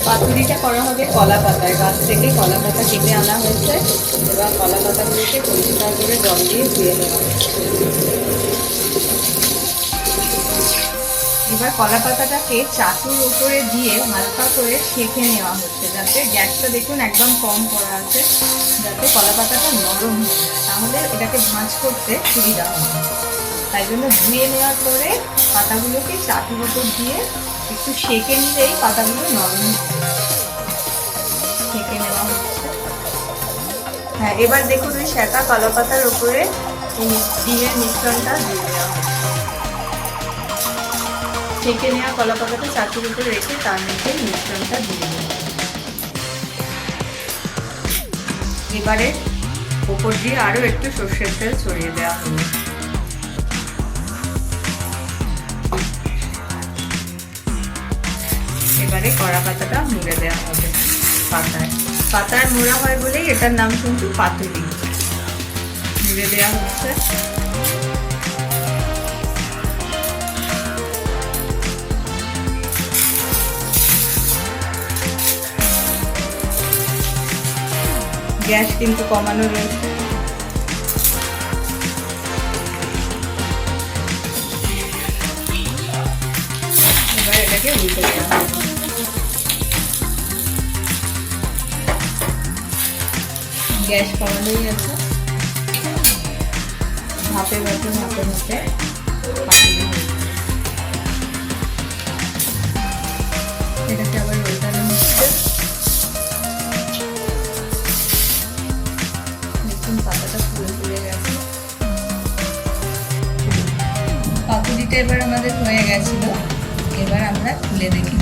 পাতুরিটা করা হবে কলা পাতায়, গাছ থেকে কলা পাতা কেটে আনা হয়েছে। এবার কলা পাতাগুলোকে পরিষ্কার করে জল দিয়ে ধুয়ে নেওয়া হচ্ছে। এবার কলা পাতাটাকে চাটুর উপরে দিয়ে হালকা করে সেঁকে নেওয়া হচ্ছে, যাতে গ্যাসটা দেখুন একদম কম করা আছে, যাতে কলা পাতাটা নরম হয়ে যায়, তাহলে এটাকে ভাঁজ করতে সুবিধা হবে। তাই জন্য ধুয়ে নেওয়ার পরে পাতাগুলোকে চাটুর উপর দিয়ে একটু সেঁকে নিলেই পাতাগুলো নরম সেঁকে নেওয়া হচ্ছে। হ্যাঁ, এবার দেখুন ওই সেঁকা কলা পাতার উপরে ডিমের মিশ্রণটা দিয়ে দেওয়া হচ্ছে। সেঁকে নেওয়া কলা পাতাটা চাটুর উপরে রেখে তার মধ্যে মিশ্রণটা দিয়ে দেওয়া। এবারে উপর দিয়ে আরো একটু সর্ষের তেল ছড়িয়ে দেওয়া হলো। এবারে কড়া পাতাটা মুড়ে দেওয়া হবে পাতায় মোড়া হয় বলেই এটার নাম কিন্তু পাতুরি। মুড়ে দেওয়া হচ্ছে। গ্যাস কিন্তু কমানো রয়েছে। এবার এটাকে উল্টে দেওয়া হবে। গ্যাস কমানোই আছে। ভাপে ভাপে এটাকে আবার উল্টানো হচ্ছে। পাতাটা ফুলে গেছে। পাতুরিটা এবার আমাদের হয়ে গেছিল। এবার আমরা খুলে দেখি।